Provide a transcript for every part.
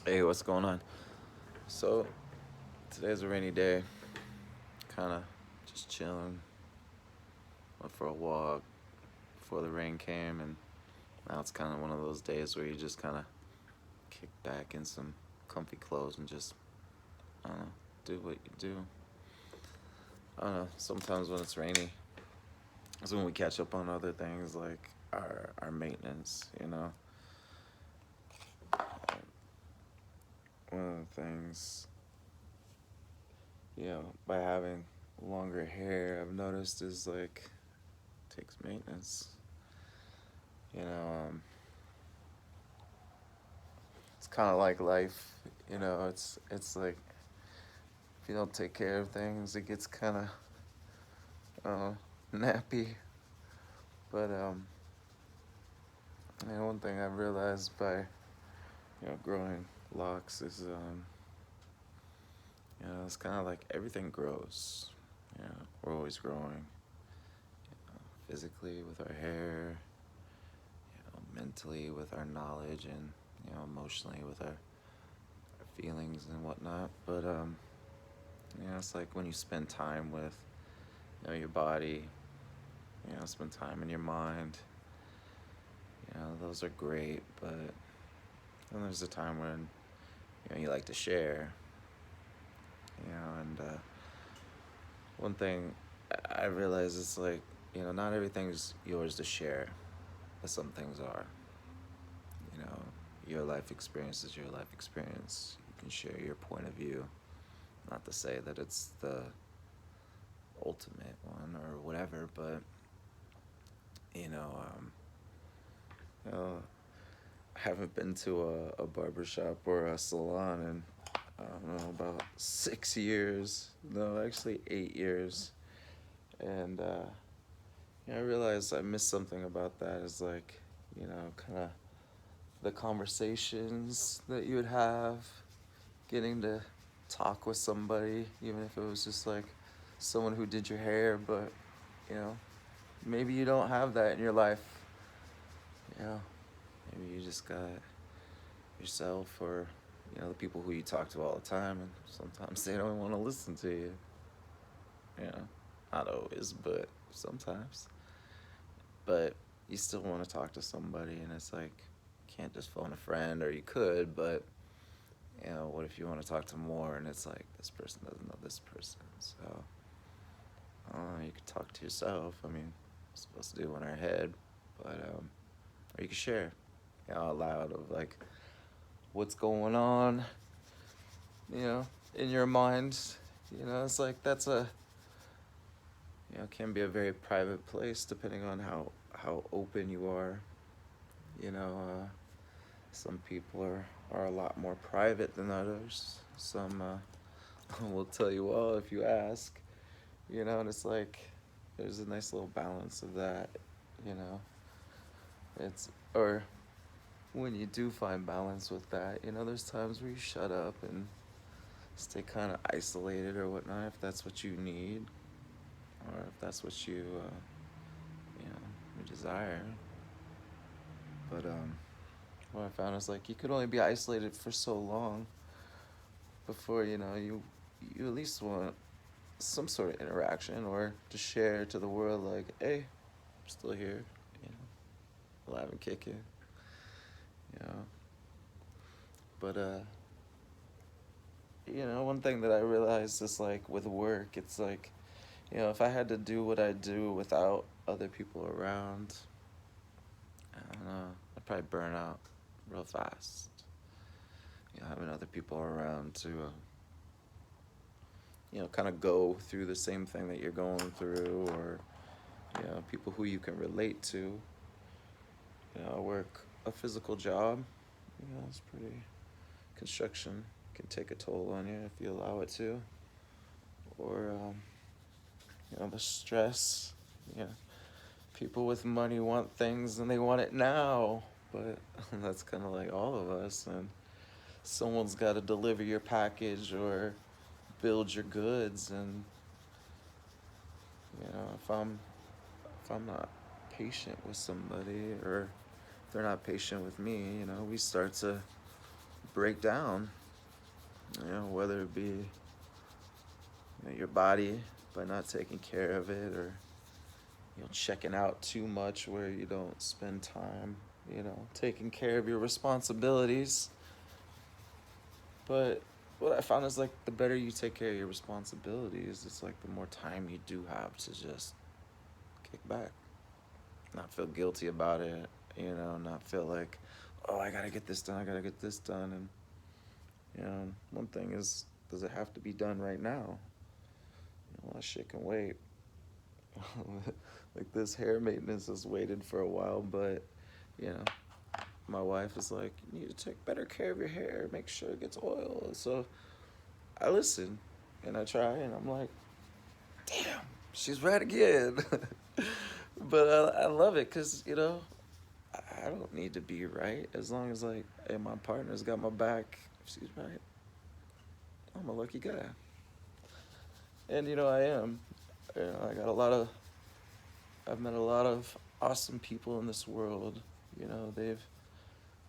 Hey, what's going on? So, today's a rainy day. Kind of just chilling. Went for a walk before the rain came, and now it's kind of one of those days where you just kind of kick back in some comfy clothes and just, I don't know, do what you do. I don't know, sometimes when it's rainy, is when we catch up on other things like our maintenance, you know? One of the things, by having longer hair, I've noticed is like, takes maintenance. You know, it's kind of like life. It's like if you don't take care of things, it gets kind of nappy. But one thing I've realized by growing locks is it's kind of like everything grows. We're always growing, physically with our hair, mentally with our knowledge, and emotionally with our feelings and whatnot. But it's like when you spend time with your body, spend time in your mind. Those are great, but then there's a time when you like to share. And one thing I realize is like not everything's yours to share, but some things are. You know, your life experience is your life experience. You can share your point of view. Not to say that it's the ultimate one or whatever, but you know, um, I haven't been to a barber shop or a salon in I don't know about 6 years. No, actually 8 years. And I realized I missed something about that. Is like kind of the conversations that you would have, getting to talk with somebody, even if it was just like someone who did your hair, but you know, maybe you don't have that in your life. You know, maybe you just got yourself or the people who you talk to all the time, and sometimes they don't want to listen to you. You know, not always, but sometimes. But you still want to talk to somebody, and it's like you can't just phone a friend, or you could, but what if you want to talk to more, and it's like this person doesn't know this person, so you could talk to yourself. I mean, we're supposed to do in our head, but or you can share, out loud of like what's going on, in your mind. It's like that's a can be a very private place depending on how open you are. You know, some people are a lot more private than others. Some will tell you all if you ask. And it's like there's a nice little balance of that. You know, it's or when you do find balance with that, there's times where you shut up and stay kind of isolated or whatnot if that's what you need, or if that's what you desire. But what I found is like you could only be isolated for so long before you at least want some sort of interaction or to share to the world like, hey, I'm still here, you alive and kicking, you know. But one thing that I realized is like with work, it's like, if I had to do what I do without other people around, I don't know, I'd probably burn out real fast. Having other people around to kind of go through the same thing that you're going through, or people who you can relate to. I work a physical job. It's pretty construction can take a toll on you if you allow it to, or the stress. Yeah, people with money want things and they want it now, but that's kind of like all of us, and someone's got to deliver your package or build your goods, and if I'm not patient with somebody, or if they're not patient with me, we start to break down, whether it be your body by not taking care of it, or checking out too much where you don't spend time, taking care of your responsibilities. But what I found is like the better you take care of your responsibilities, it's like the more time you do have to just kick back, not feel guilty about it, not feel like, oh, I gotta get this done, I gotta get this done. And one thing is, does it have to be done right now? That shit can wait. Like this hair maintenance has waited for a while, but you know, my wife is like, you need to take better care of your hair, make sure it gets oil. So I listen and I try, and I'm like, damn, she's right again. But I love it because, I don't need to be right as long as, like, hey, my partner's got my back. If she's right, I'm a lucky guy. And, I am. I got I've met a lot of awesome people in this world.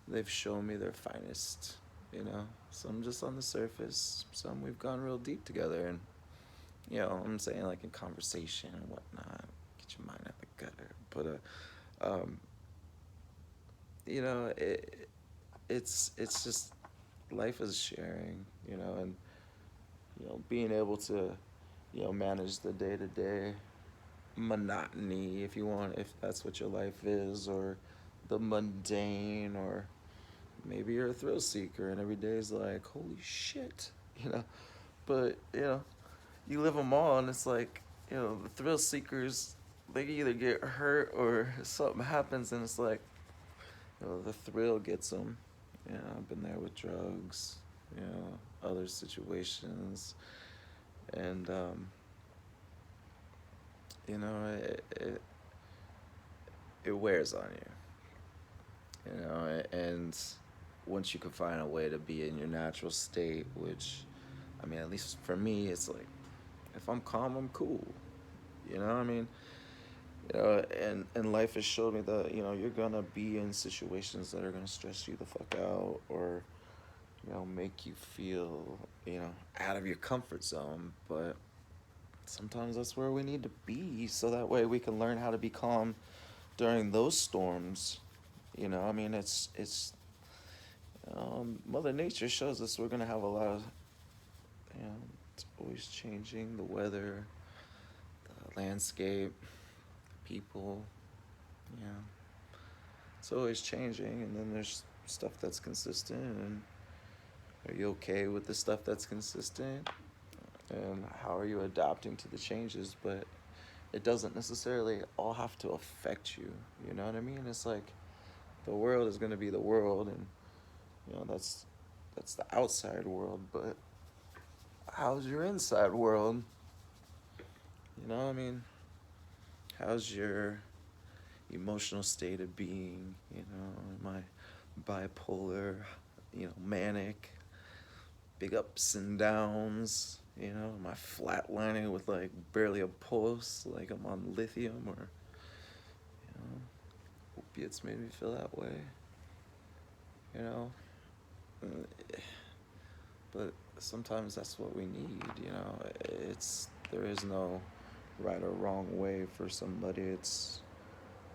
They've shown me their finest. Some just on the surface, some we've gone real deep together. And, I'm saying, like, in conversation and whatnot, get your mind out the gutter. But, it's just, life is sharing, and, being able to, manage the day-to-day monotony, if that's what your life is, or the mundane, or maybe you're a thrill seeker and every day is like, holy shit, but you live them all, and it's like, the thrill seekers, they either get hurt or something happens, and it's like, the thrill gets them. I've been there with drugs, other situations, and it wears on you, and once you can find a way to be in your natural state, which, I mean, at least for me, it's like, if I'm calm, I'm cool, I mean, and life has showed me that, you're gonna be in situations that are gonna stress you the fuck out, or, make you feel, out of your comfort zone, but sometimes that's where we need to be, so that way we can learn how to be calm during those storms. I mean, it's Mother Nature shows us we're gonna have a lot of, it's always changing, the weather, the landscape, people, it's always changing, and then there's stuff that's consistent, and are you okay with the stuff that's consistent? And how are you adapting to the changes? But it doesn't necessarily all have to affect you, you know what I mean? It's like, the world is going to be the world, and that's the outside world, but how's your inside world? I mean, how's your emotional state of being? Am I bipolar, manic, big ups and downs? Am I flatlining with like barely a pulse, like I'm on lithium, or opiates made me feel that way, but sometimes that's what we need, there is no right or wrong way for somebody.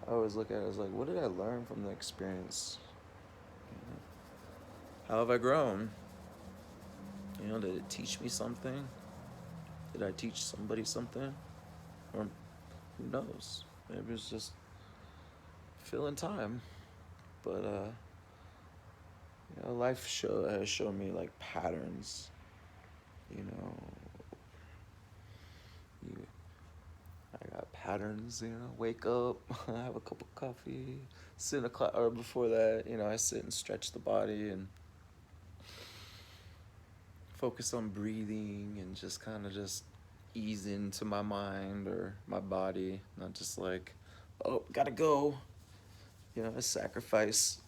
I always look at it as like, what did I learn from the experience? How have I grown? Did it teach me something? Did I teach somebody something? Or who knows? Maybe it's just filling time. But life has shown me like patterns. I got patterns. Wake up, have a cup of coffee, sit in a class, or before that, I sit and stretch the body and focus on breathing and just kind of just ease into my mind or my body, not just like, oh, gotta go. I sacrifice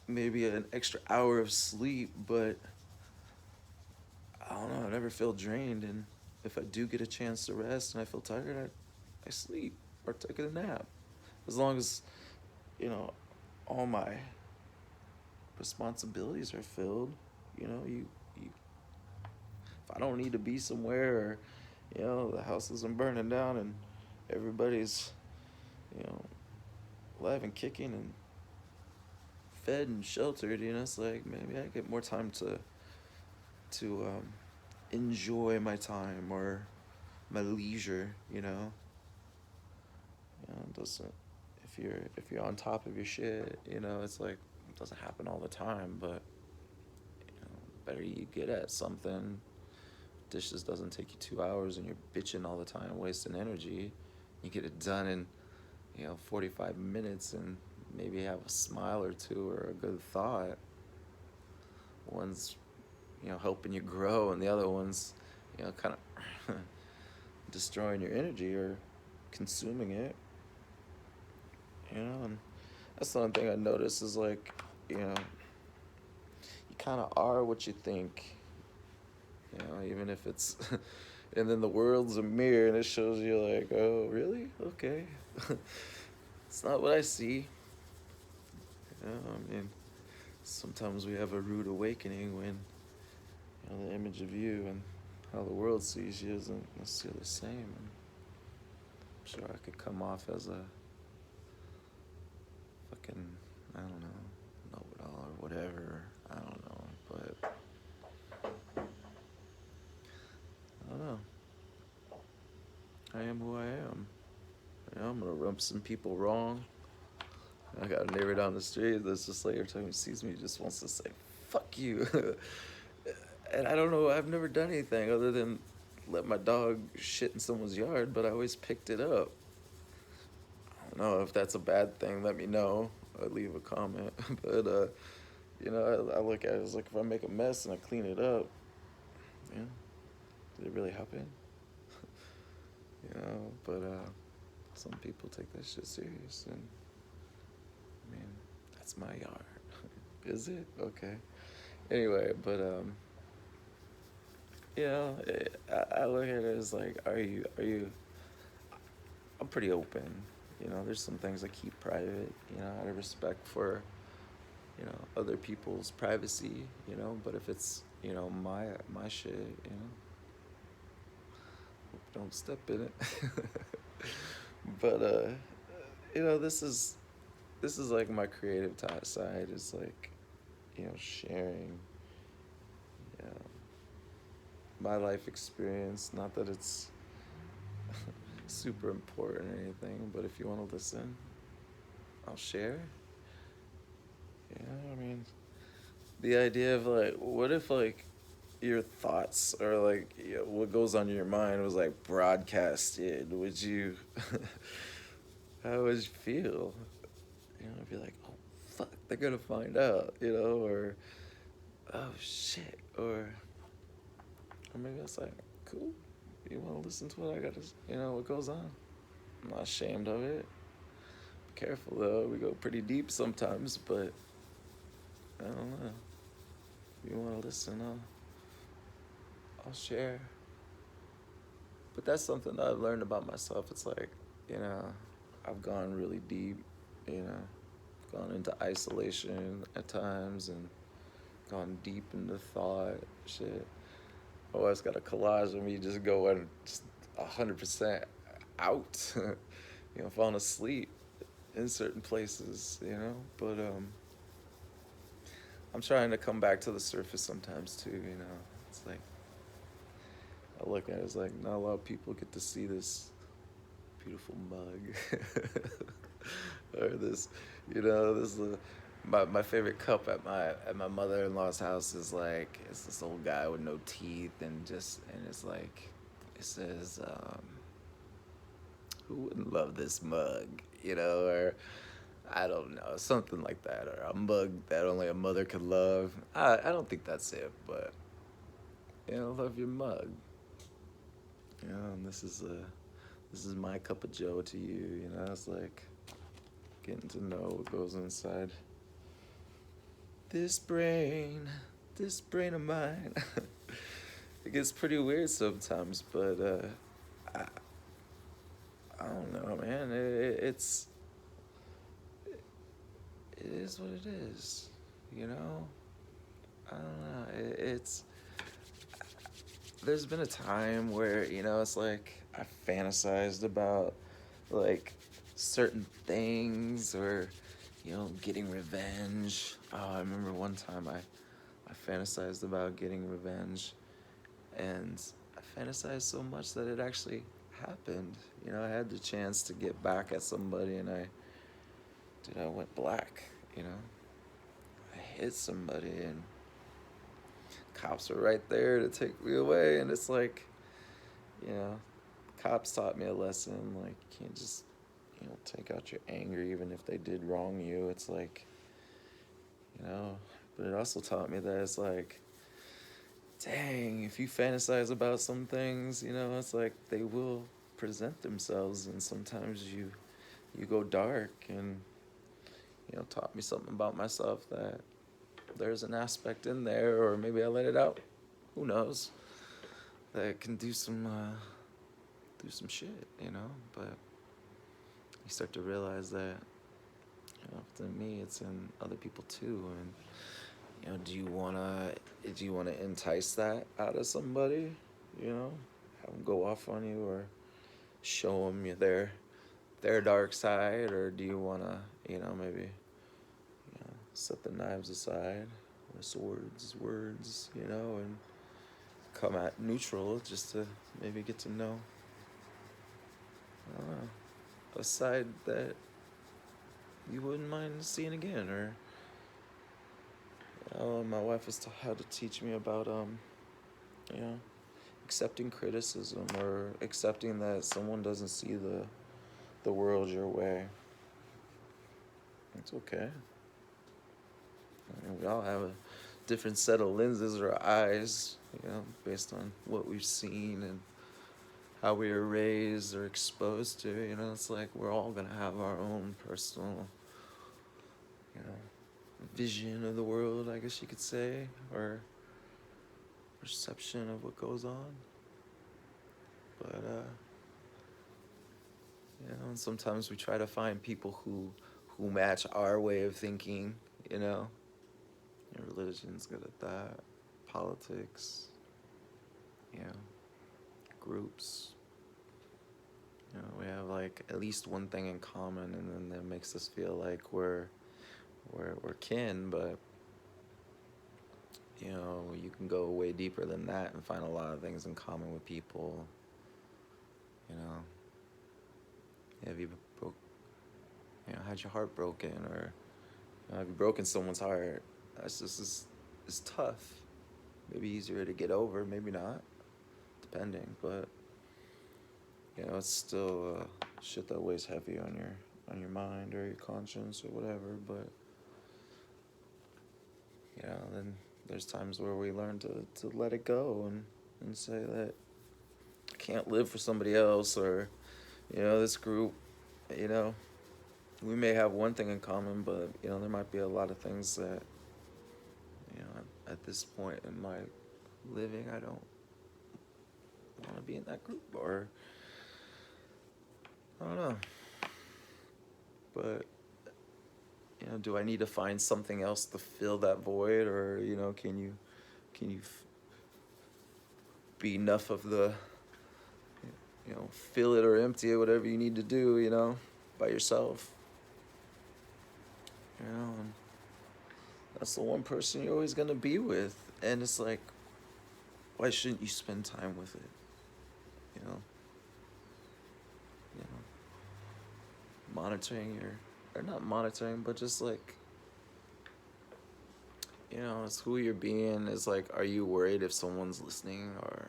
maybe an extra hour of sleep, but I don't know, I never feel drained. And if I do get a chance to rest and I feel tired, I sleep or take a nap. As long as, all my responsibilities are filled, you if I don't need to be somewhere, or the house isn't burning down and everybody's you know alive and kicking and fed and sheltered, it's like maybe I get more time to enjoy my time or my leisure. It doesn't if you're on top of your shit, it's like it doesn't happen all the time, but better you get at something. Dishes doesn't take you 2 hours and you're bitching all the time, wasting energy. You get it done in 45 minutes and maybe have a smile or two or a good thought. One's helping you grow, and the other one's kind of destroying your energy or consuming it. And that's the one thing I notice is like you kind of are what you think. Even if it's and then the world's a mirror and it shows you like, oh really, okay. It's not what I see. I mean, sometimes we have a rude awakening when the image of you and how the world sees you isn't necessarily the same. And I'm sure I could come off as a fucking, I don't know-it-all or whatever. I don't know, but I don't know. I am who I am. I'm gonna rub some people wrong. I got a neighbor down the street that's just like every time he sees me, he just wants to say, fuck you. And I don't know, I've never done anything other than let my dog shit in someone's yard, but I always picked it up. I don't know if that's a bad thing, let me know. Or leave a comment. But, I look at it as like if I make a mess and I clean it up, did it really happen? But some people take that shit serious, and I mean, that's my yard. Is it? Okay. Anyway, but I look at it as like, are you? I'm pretty open. There's some things I keep private. Out of respect for, other people's privacy. But if it's my shit, don't step in it. But this is like my creative side is like, sharing, my life experience. Not that it's super important or anything, but if you want to listen, I'll share. I mean, the idea of like, what if like your thoughts or like what goes on in your mind was like broadcasted? Would you? How would you feel? I'd be like, oh fuck, they're gonna find out, or oh shit, or maybe it's like, cool. You want to listen to what I got to, what goes on? I'm not ashamed of it. Be careful though, we go pretty deep sometimes, but I don't know. If you want to listen, I'll share. But that's something that I've learned about myself. It's like, I've gone really deep, gone into isolation at times and gone deep into thought, shit. I always got a collage of me just going just 100% out, falling asleep in certain places, But I'm trying to come back to the surface sometimes too, It's like, I look at it as like not a lot of people get to see this beautiful mug. Or this, this is my favorite cup at my mother-in-law's house is like, it's this old guy with no teeth and it's like, it says, who wouldn't love this mug, or I don't know, something like that, or a mug that only a mother could love. I don't think that's it, but love your mug. And this is my cup of joe to you. It's like getting to know what goes inside this brain of mine. It gets pretty weird sometimes, but I don't know, man. It is what it is, I don't know. It's there's been a time where it's like I fantasized about like certain things or getting revenge. Oh, I remember one time I fantasized about getting revenge, and I fantasized so much that it actually happened. I had the chance to get back at somebody, and I went black. You know, I hit somebody, and cops were right there to take me away, and it's like, you know, cops taught me a lesson. Like, you can't just, take out your anger even if they did wrong you. It's like, but it also taught me that it's like, dang, if you fantasize about some things, it's like they will present themselves, and sometimes you go dark, and taught me something about myself that there's an aspect in there, or maybe I let it out. Who knows? That can do some shit, But you start to realize that, if it's in me, it's in other people too, and do you wanna entice that out of somebody? Have them go off on you, or show them their dark side, or do you wanna, maybe, set the knives aside, the swords, words, and come at neutral just to maybe get to know, I don't know, a side that you wouldn't mind seeing again, or my wife has had to teach me about you know accepting criticism, or accepting that someone doesn't see the world your way. It's okay. I mean, we all have a different set of lenses or eyes, based on what we've seen and how we were raised or exposed to. It's like we're all gonna have our own personal, you know, vision of the world, I guess you could say, or perception of what goes on. But and sometimes we try to find people who match our way of thinking. You know, religion's good at that. Politics, you know, groups. We have like at least one thing in common, and then that makes us feel like we're kin. But you can go way deeper than that and find a lot of things in common with people. You know, have you had your heart broken, or have you broken someone's heart? That's just it's tough. Maybe easier to get over, maybe not, depending. But it's still shit that weighs heavy on your mind or your conscience or whatever. But then there's times where we learn to let it go, and say that I can't live for somebody else, or this group. We may have one thing in common, but there might be a lot of things that at this point in my living, I don't want to be in that group, or I don't know. But do I need to find something else to fill that void, or can you be enough of the fill it or empty it, whatever you need to do, by yourself. And that's the one person you're always gonna be with, and it's like, why shouldn't you spend time with it? You know, you know, monitoring or not monitoring, but just like, it's who you're being. Is like, are you worried if someone's listening, or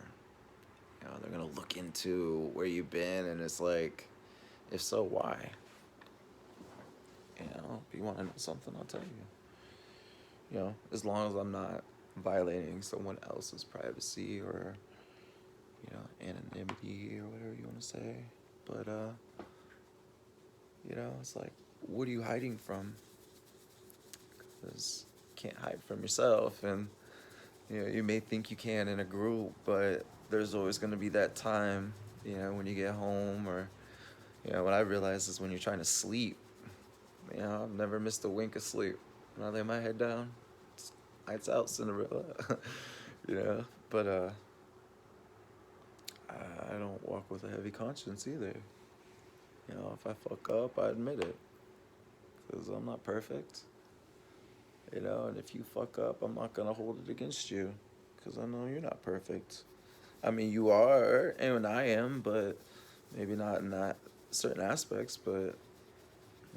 they're gonna look into where you've been? And it's like, if so, why? If you want to know something, I'll tell you. As long as I'm not violating someone else's privacy, or anonymity, or whatever you want to say. But it's like, what are you hiding from? Because you can't hide from yourself, and you may think you can in a group, but there's always going to be that time, when you get home, or what I realize is when you're trying to sleep. I've never missed a wink of sleep. When I lay my head down, Lights out, Cinderella. You know, but I don't walk with a heavy conscience either. You know, if I fuck up, I admit it, because I'm not perfect. You know, and if you fuck up, I'm not gonna hold it against you, because I know you're not perfect. I mean, you are, and I am, but maybe not in that certain aspects. But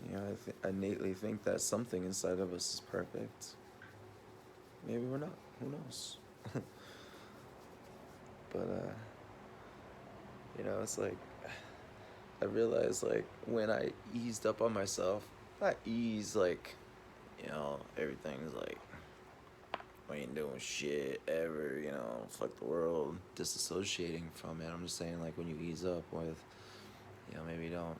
you know, I innately think that something inside of us is perfect. Maybe we're not. Who knows? But you know, it's like I realized like when I eased up on myself, not ease like, you know, everything's like we ain't doing shit ever, you know, fuck the world, disassociating from it. I'm just saying like when you ease up with, you know, maybe don't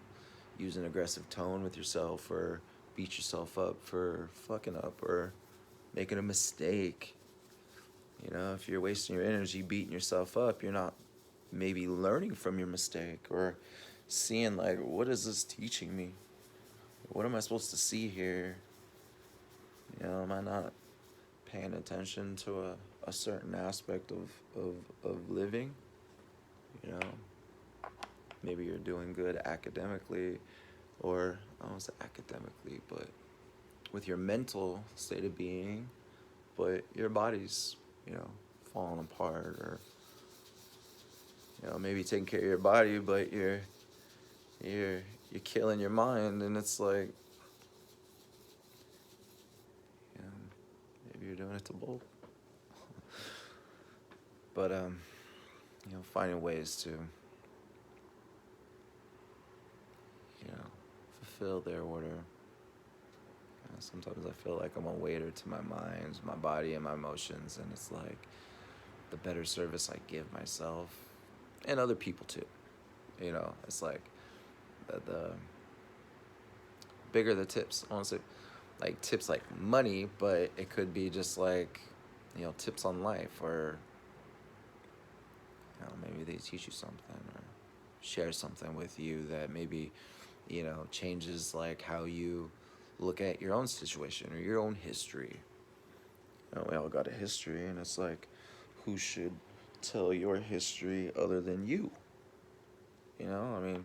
use an aggressive tone with yourself or beat yourself up for fucking up or making a mistake. You know, if you're wasting your energy beating yourself up, you're not maybe learning from your mistake or seeing like what is this teaching me? What am I supposed to see here? You know, am I not paying attention to a certain aspect of living? You know, maybe you're doing good academically, or I don't say academically, but with your mental state of being, but your body's, you know, falling apart, or you know, maybe taking care of your body, but you're you're killing your mind, and it's like, you know, maybe you're doing it to both. But you know, finding ways to, you know, fulfill their order. You know, sometimes I feel like I'm a waiter to my mind, my body, and my emotions, and it's like the better service I give myself and other people too. You know, it's like the bigger the tips. I want to say like tips like money, but it could be just like, you know, tips on life, or you know, maybe they teach you something or share something with you that maybe, you know, changes like how you look at your own situation or your own history. You know, we all got a history, and it's like, who should tell your history other than you? You know, I mean,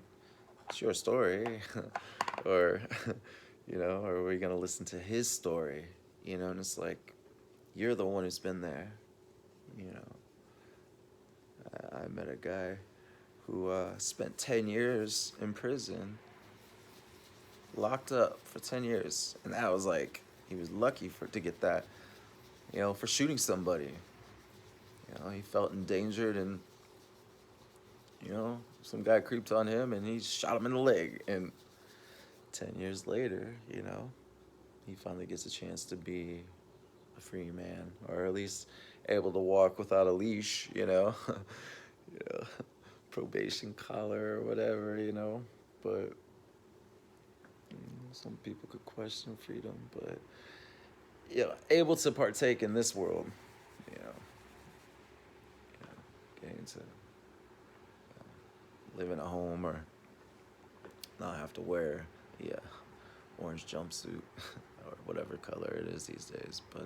it's your story, or you know, or are we gonna listen to his story? You know, and it's like, you're the one who's been there. You know, I met a guy who spent 10 years in prison, locked up for 10 years, and that was like, he was lucky for to get that. You know, for shooting somebody. You know, he felt endangered, and you know, some guy creeped on him, and he shot him in the leg. And 10 years later, you know, he finally gets a chance to be a free man, or at least able to walk without a leash, you know. You know, probation collar or whatever, you know. But some people could question freedom, but you know, able to partake in this world, you know, getting to live in a home or not have to wear the orange jumpsuit or whatever color it is these days. But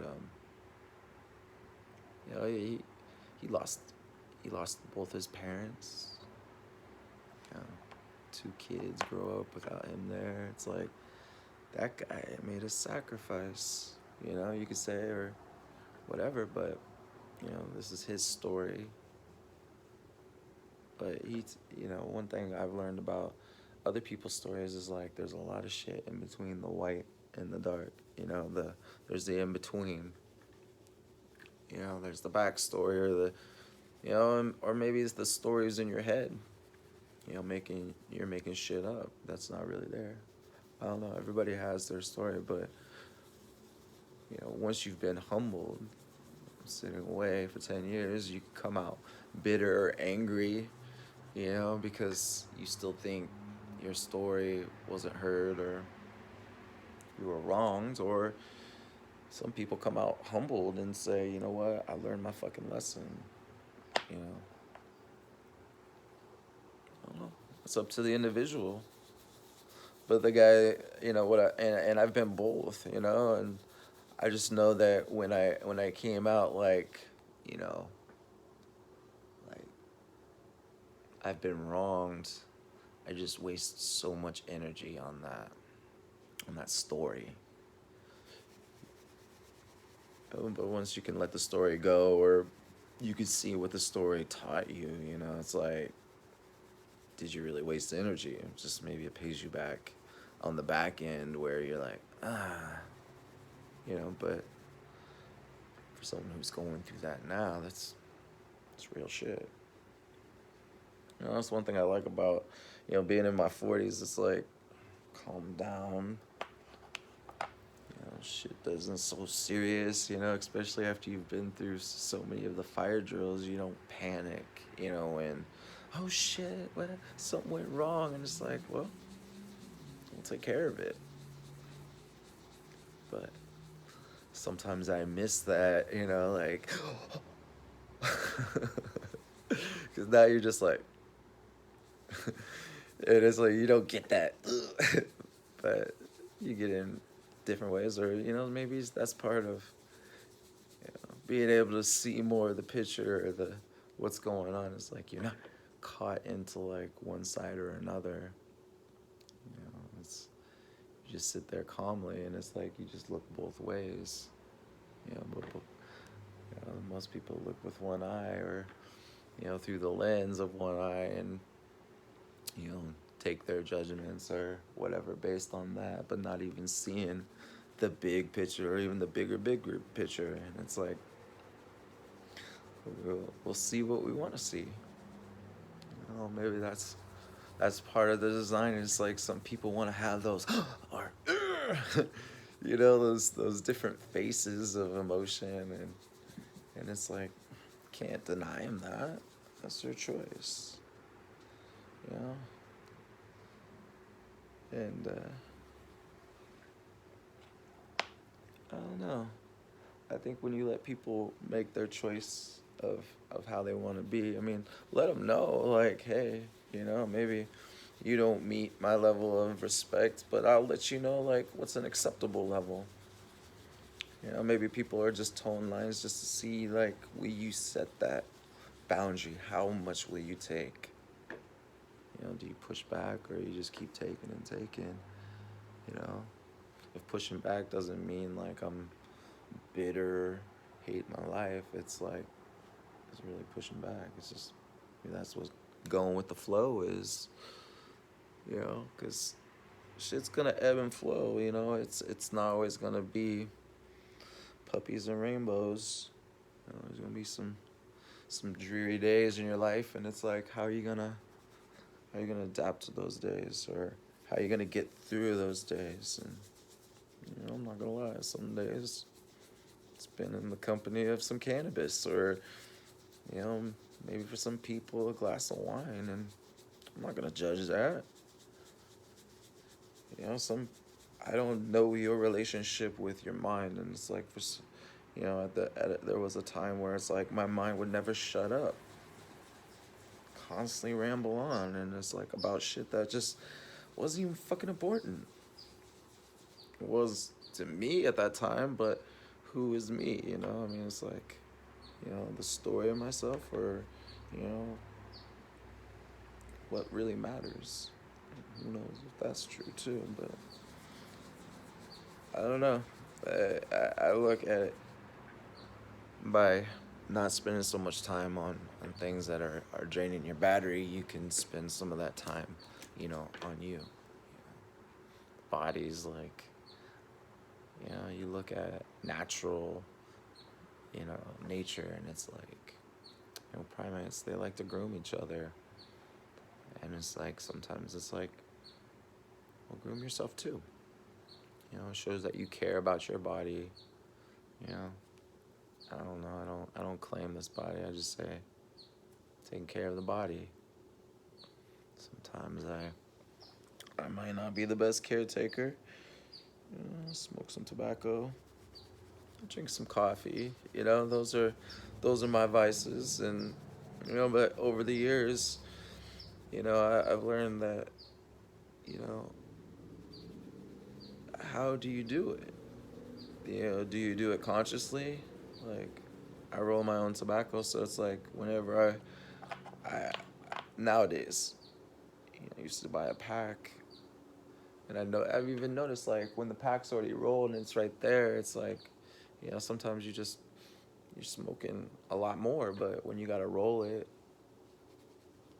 you know, he lost both his parents. You know, two kids grow up without him there. It's like that guy made a sacrifice. You know, you could say, or whatever, but you know, this is his story. But you know, one thing I've learned about other people's stories is like there's a lot of shit in between the white and the dark. You know, there's the in between. You know, there's the backstory, or the, you know, or maybe it's the stories in your head. You know, you're making shit up that's not really there. I don't know. Everybody has their story, but you know, once you've been humbled, sitting away for 10 years, you can come out bitter or angry, you know, because you still think your story wasn't heard, or you were wronged, or some people come out humbled and say, you know what, I learned my fucking lesson, you know. I don't know. It's up to the individual. But the guy, you know, and I've been both, you know, and I just know that when I came out, like, you know, like I've been wronged. I just waste so much energy on that story. But once you can let the story go, or you can see what the story taught you, it's like, did you really waste energy? Just maybe it pays you back on the back end where you're like, but for someone who's going through that now, that's real shit. That's one thing I like about, being in my 40s. It's like, calm down. Shit doesn't so serious, especially after you've been through so many of the fire drills. You don't panic, and, oh shit, what, something went wrong, and it's like, well, we'll take care of it. But sometimes I miss that, like, because now you're just like, it is like you don't get that, but you get in different ways, or maybe that's part of being able to see more of the picture, or the what's going on. It's like you're not caught into like one side or another. It's you just sit there calmly, and it's like you just look both ways. But most people look with one eye, or through the lens of one eye, and take their judgments or whatever based on that, but not even seeing the big picture, or even the bigger picture. And it's like, we'll see what we want to see. Maybe that's part of the design. It's like some people want to have those or those different faces of emotion, and it's like, can't deny them that. That's their choice. you know and I don't know. I think when you let people make their choice of how they want to be, I mean, let them know, like, hey, maybe you don't meet my level of respect, but I'll let you know, like, what's an acceptable level. Maybe people are just towing lines just to see, like, will you set that boundary? How much will you take? Do you push back, or you just keep taking and taking? If pushing back doesn't mean like I'm bitter, hate my life, it's like, it's really pushing back. It's just, that's what going with the flow is. Because shit's gonna ebb and flow. It's not always gonna be puppies and rainbows. There's gonna be some dreary days in your life, and it's like, how are you gonna adapt to those days, or how are you gonna get through those days? And I'm not gonna lie, some days it's been in the company of some cannabis, or maybe for some people a glass of wine, and I'm not gonna judge that. I don't know your relationship with your mind, and it's like, there was a time where it's like my mind would never shut up, constantly ramble on, and it's like about shit that just wasn't even fucking important. It was to me at that time, but who is me? I mean, it's like, the story of myself, or what really matters. Who knows if that's true too, but I don't know. I look at it by not spending so much time on things that are draining your battery. You can spend some of that time, on you. Bodies, like, you look at natural, nature, and it's like, primates, they like to groom each other. And it's like, sometimes it's like, well, groom yourself too. It shows that you care about your body. I don't know. I don't claim this body. I just say, taking care of the body. Sometimes I might not be the best caretaker. Smoke some tobacco, drink some coffee. Those are my vices, and but over the years, I've learned that, how do you do it? do you do it consciously? Like, I roll my own tobacco, so it's like whenever I nowadays, I used to buy a pack, and I've even noticed like when the pack's already rolled and it's right there, it's like, sometimes you're smoking a lot more, but when you gotta roll it,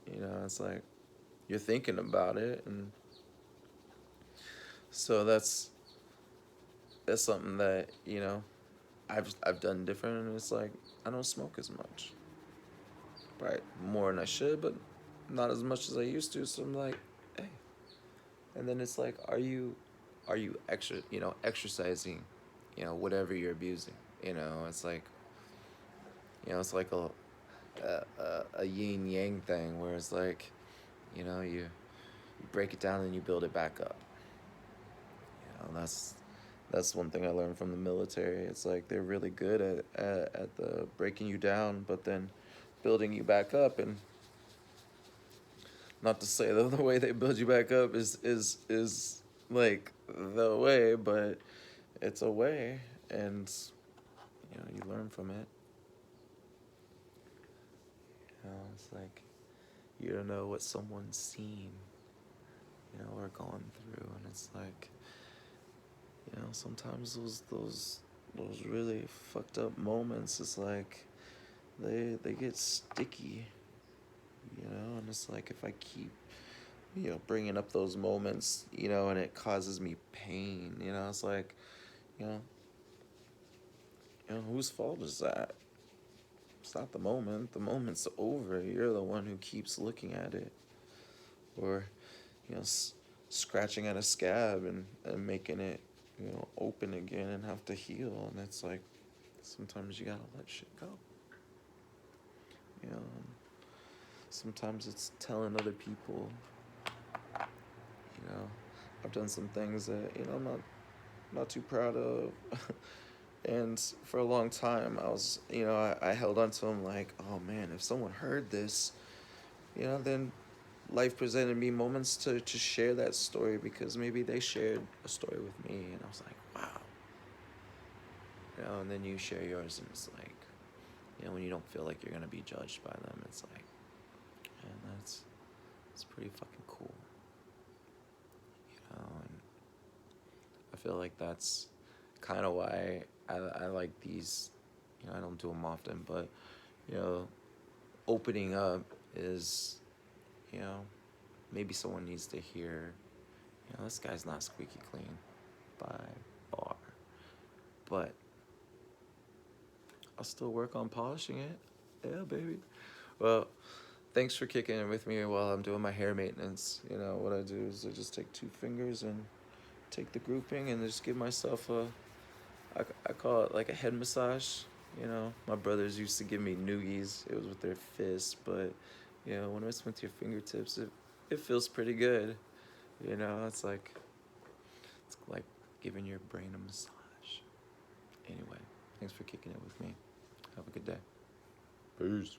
it's like you're thinking about it, and so that's something that I've done different, and it's like I don't smoke as much, right? More than I should, but not as much as I used to. So I'm like, hey, and then it's like, are you exercising, whatever you're abusing, it's like, it's like a yin yang thing where it's like, you break it down and you build it back up. That's one thing I learned from the military. It's like they're really good at the breaking you down, but then building you back up. And not to say that the way they build you back up is like the way, but it's a way, and you learn from it. It's like you don't know what someone's seen, or gone through, and it's like, sometimes those really fucked up moments, it's like they get sticky, and it's like if I keep bringing up those moments, and it causes me pain, it's like, you know whose fault is that? It's not the moment's over, you're the one who keeps looking at it, or scratching at a scab and making it open again and have to heal. And it's like sometimes you gotta let shit go. And sometimes it's telling other people, I've done some things that I'm not too proud of. And for a long time I was, I held on to them like, oh man, if someone heard this, then life presented me moments to share that story, because maybe they shared a story with me, and I was like, wow. And then you share yours, and it's like, when you don't feel like you're gonna be judged by them, it's like, man, it's pretty fucking cool. And I feel like that's kind of why I like these. I don't do them often, but opening up is, maybe someone needs to hear, this guy's not squeaky clean by far, but I'll still work on polishing it. Yeah, baby. Well, thanks for kicking it with me while I'm doing my hair maintenance. What I do is I just take 2 fingers and take the grouping and just give myself I call it like a head massage. My brothers used to give me noogies. It was with their fists, but when it's with your fingertips, it feels pretty good. It's like giving your brain a massage. Anyway, thanks for kicking it with me. Have a good day. Peace.